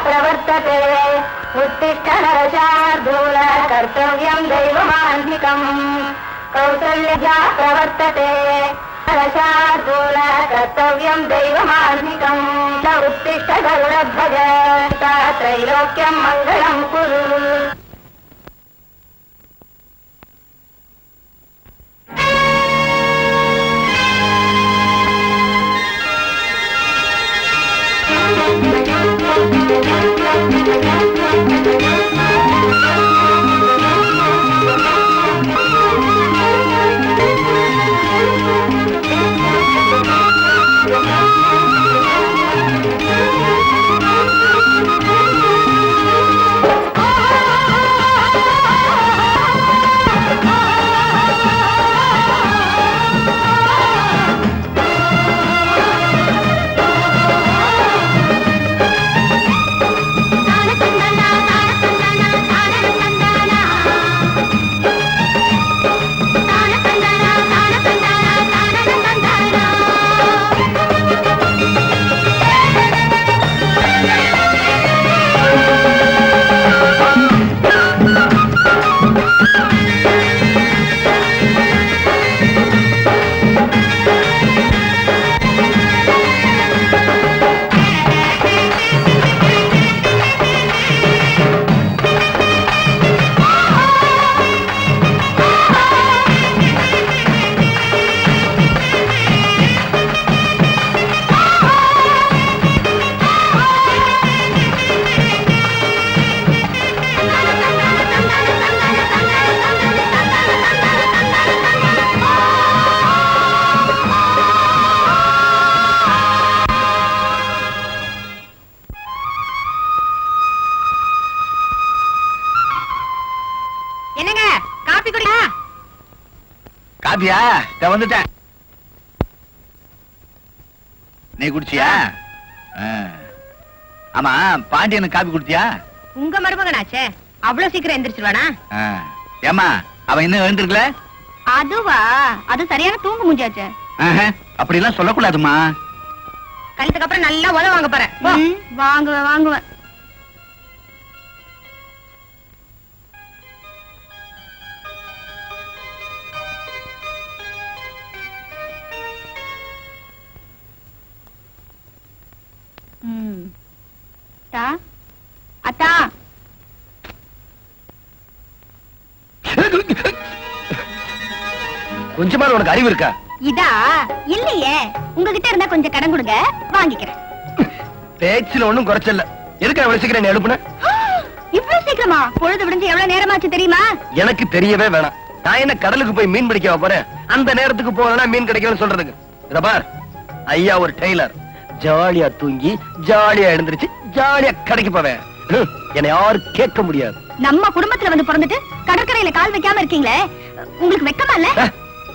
प्रवर्तते उत्तिष्ठ नरशार्दूल कर्तव्यं दैवमान्तिकम् कौसल्या प्रवर्तते नरशार्दूल कर्तव्यं दैवमान्तिकम् उत्तिष्ठ गरुडध्वज त्रैलोक्यं मङ्गलं कुरु. காபியா வந்துட்டேன். நீ குடிச்சியா? ஆமா, பாண்டியனுக்கு காபி குடிச்சியா? உங்க மருமகனாச்சே, அவ்வளவு சீக்கிரம் எந்திரிச்சிருவானா? ஏமா, அவன் இன்னும் எழுந்திருக்கல? அதுவா, அது சரியான தூங்கு மூஞ்சாச்சே. அப்படி எல்லாம் சொல்லக்கூடாதுமா. கல்யாணத்துக்கு அப்புறம் நல்லா உதவ வாங்க போறேன். வாங்குவேன் வாங்குவேன். அத்தா, கொஞ்சமா உனக்கு அறிவு இருக்கா? இதா இல்லையே, உங்ககிட்ட இருந்தா கொஞ்சம் கடன் கொடுங்க, வாங்கிக்கிறேன். பேச்சுல ஒண்ணும் குறைச்சல. எதுக்கு அவ்வளவு சீக்கிரம் நீ எழுப்புன? இவ்வளவு சீக்கிரமா? பொழுது விடிஞ்சு எவ்வளவு நேரமாச்சு தெரியுமா? எனக்கு தெரியவே வேணாம். நான் என்ன கடலுக்கு போய் மீன் பிடிக்க போறேன்? அந்த நேரத்துக்கு போனா மீன் கிடைக்கும்னு சொல்றதுக்கு. இத பார், ஐயா ஒரு டெய்லர். ஜாலியா தூங்கி ஜாலியா எழுந்திருச்சு ஜாலியா கடைக்கு போவேன். என்னை யாரும் கேட்க முடியாது. நம்ம குடும்பத்துல வந்து பிறந்துட்டு கடற்கரையில கால் வைக்காம இருக்கீங்களே, உங்களுக்கு வெக்கமா இல்ல?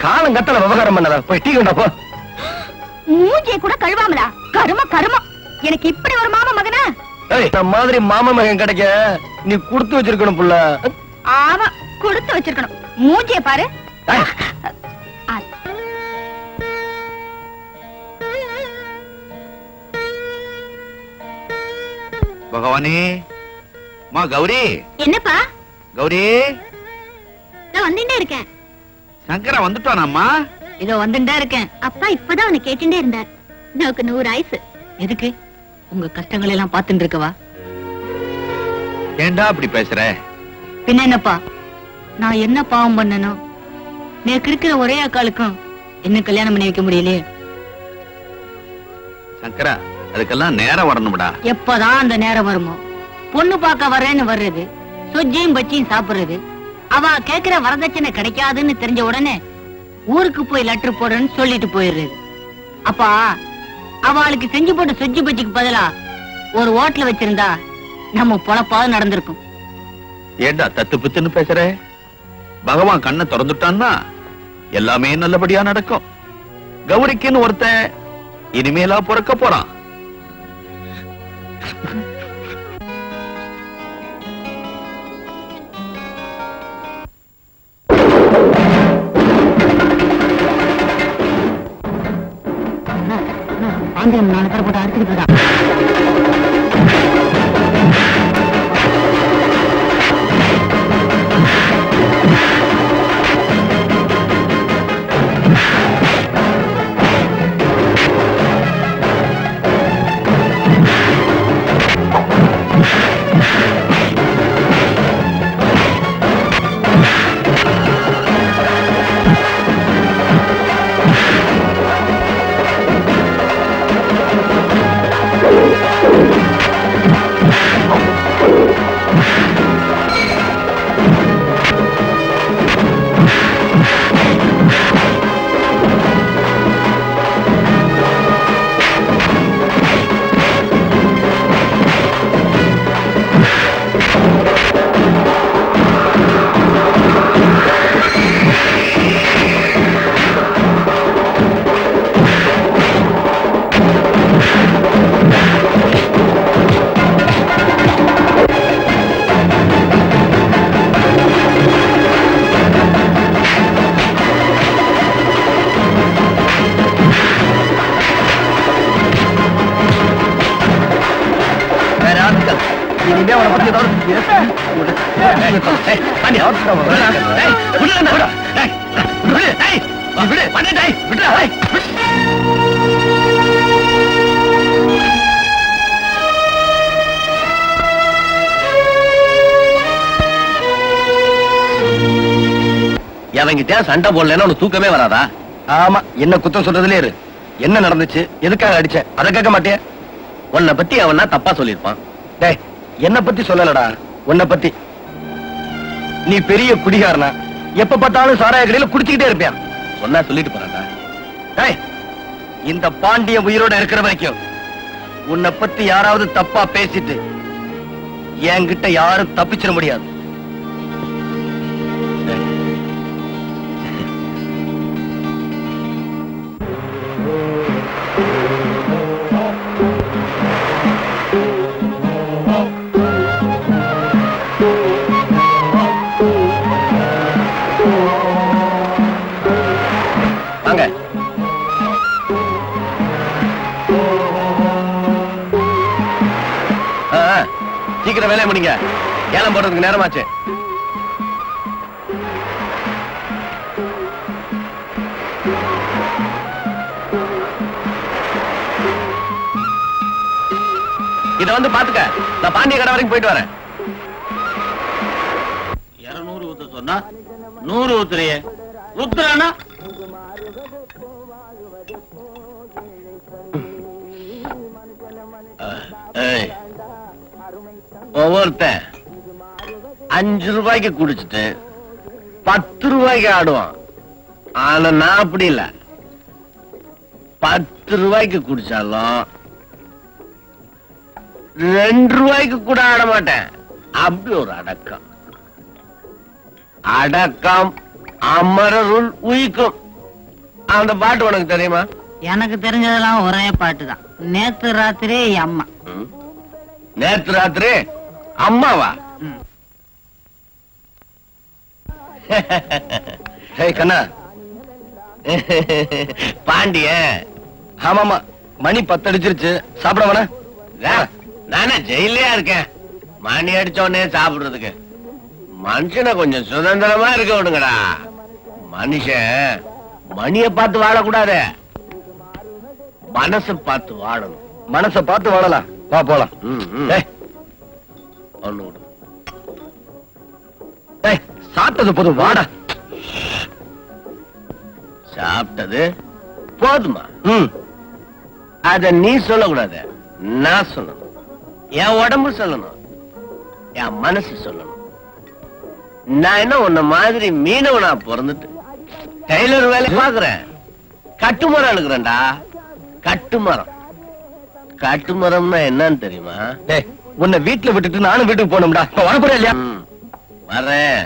காலம் கட்டல விவகாரம் பண்ணதா? போய் டீ கொண்டா போ. மூஞ்சியை கூட கழுவாமலா? கரும கருமம். எனக்கு இப்படி ஒரு மாமா மகனா? இந்த மாதிரி மாமா மகன் கிடைக்க நீ கொடுத்து வச்சிருக்கணும் புள்ள. ஆமா, கொடுத்து வச்சிருக்கணும். மூஞ்சியை பாரு. பகவானே, மா கௌரி. என்னப்பா? கௌரி, நான் வந்துட்டே இருக்கேன். சங்கரா வந்துட்டானாம்மா? இதோ வந்துட்டே இருக்கேன். அப்பா இப்பதான் அவனை கேட்டுட்டே இருந்தார். எனக்கு 100 ஆயுசு. எதுக்கு? உங்க கஷ்டங்கள் எல்லாம் பாத்துட்டு இருக்கவா? ஏண்டா அப்படி பேசுற? பின்ன என்னப்பா, நான் என்ன பாவம் பண்ணனும்? நேக்கு இருக்கிற ஒரே அக்காளுக்கும் என்ன கல்யாணம் பண்ணி வைக்க முடியலையே. சங்கரா, அதுக்கெல்லாம் நேரம் வரணும்டா. எப்பதான் அந்த நேரம் வருமோ? பொண்ணு பார்க்க வரேன்னு வர்றது, சொஜ்ஜியும் பச்சியும் சாப்பிடுறது, அவ கேக்குற வரதட்சணை கிடைக்காதுன்னு தெரிஞ்ச உடனே ஊருக்கு போய் லெட்டர் போடுறேன்னு சொல்லிட்டு போயிடுறது. அப்பா, அவளுக்கு செஞ்சு போட்ட சொஜ்ஜி பச்சிக்கு பதிலா ஒரு ஹோட்டல் வச்சிருந்தா நம்ம பொழப்பாவது நடந்திருக்கும். ஏண்டா தத்து பித்துன்னு பேசுற? பகவான் கண்ணை திறந்துட்டான்னா எல்லாமே நல்லபடியா நடக்கும். கௌரிக்குன்னு ஒருத்தன் இனிமேலா பிறக்க போறான். நாலு பேர் போட்டு அடிச்சுக்கிட்டு இருக்கா. இனிமே அவனை பத்தி ஏதாவது பேச பாண்டியா அவங்கிட்ட சண்டை போடலன்னா உனக்கு தூக்கமே வராதா? ஆமா, என்ன குத்தம் சொல்றதுலே இரு. என்ன நடந்துச்சு, எதுக்காக அடிச்ச, அதை கேட்க மாட்டேன். உன்னை பத்தி அவனா தப்பா சொல்லிருப்பான். டேய், என்ன பத்தி சொல்லலடா, உன்னை பத்தி. நீ பெரிய குடிகாரனா, எப்ப பார்த்தாலும் சாராய கடையில குடிச்சுக்கிட்டே இருப்பியான். சொன்னா சொல்லிட்டு போறான்டா. டேய், இந்த பாண்டியன் உயிரோட இருக்கிற வரைக்கும் உன்னை பத்தி யாராவது தப்பா பேசிட்டு என்கிட்ட யாரும் தப்பிச்சிட முடியாது. வாங்க. சீக்கிரம் வேலையை முடிங்க, ஏலம் போடுறதுக்கு நேரமாச்சு. இத வந்து பாத்துக்க, நான் பாண்டிய கடை வரைக்கும் போயிட்டு வரேன். 200 ஊத்த சொன்னா 100 ஊத்துறியே, ஊத்துறானா? ஒவ்வொருத்தன் 5 ரூபாய்க்கு குடிச்சிட்டு 10 ரூபாய்க்கு ஆடுவான். ஆனா நான் அப்படி இல்ல, 10 ரூபாய்க்கு குடிச்சாலும் 2 ரூபாய்க்கு கூட ஆட மாட்டேன். அப்படி ஒரு அடக்கம். அடக்கம் அமரருள் உயிக்கும். அந்த பாட்டு உனக்கு தெரியுமா? எனக்கு தெரிஞ்சதெல்லாம் ஒரே பாட்டு தான். நேத்து ராத்திரி அம்மா. நேத்து ராத்திரி அம்மாவா? கண்ணா பாண்டிய. ஆமாமா, மணி 10 அடிச்சிருச்சு, சாப்பிட வேணா? நானே ஜெயிலையா இருக்கேன், மணி அடிச்ச உடனே சாப்பிடுறதுக்கு. மனுஷனை கொஞ்சம் சுதந்திரமா இருக்க விடுங்கடா. மனுஷன் மணிய பார்த்து வாழக்கூடாது, மனச பார்த்து வாழணும். மனச பார்த்து வாழலாம், வா போலாம். சாப்பிட்டது போதும், வாடா. சாப்பிட்டது போதுமா? அத நீ சொல்லக்கூடாது, நான் சொல்லணும். என் உடம்பு சொல்லணும், என் மனசு சொல்லணும். நான் என்ன உன்ன மாதிரி மீனவனா பிறந்துட்டு டெய்லர் வேலை பாக்குறேன்? கட்டுமரம் எடுக்கிறேன்டா, கட்டுமரம். கட்டுமரம்னா என்னன்னு தெரியுமா? உன்னை வீட்டுல விட்டுட்டு நானும் வீட்டுக்கு போகணும்டா. வரப்போறேன் இல்லையா? வரேன்.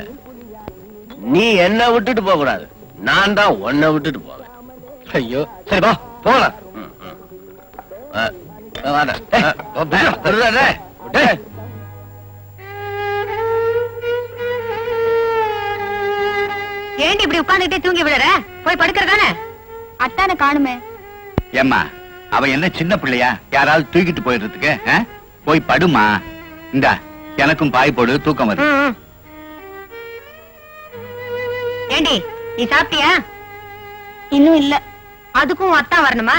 நீ என்ன விட்டுட்டு போக கூடாது, நான் தான் உன்னை விட்டுட்டு போவேன். ஐயோ, சரி வா போகலாம். ஏண்டி இப்படி உட்கார்ந்துட்டே தூங்கி விடுற? போய் படுக்கிறதானே. அத்தான காணுமே. ஏம்மா, அவ என்ன சின்ன பிள்ளையா, யாராவது தூக்கிட்டு போயிடுறதுக்கு? போய் படுமா. இந்த எனக்கும் பாய் போடு, தூக்கம் வருது. ஏண்டி நீ சாப்பிட்டியா? இன்னும் இல்ல. அதுக்கும் அத்தா வரணுமா?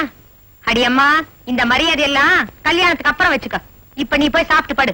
அடியம்மா, இந்த மரியாதை எல்லாம் கல்யாணத்துக்கு அப்புறம் வச்சுக்க. இப்ப நீ போய் சாப்பிட்டு படு.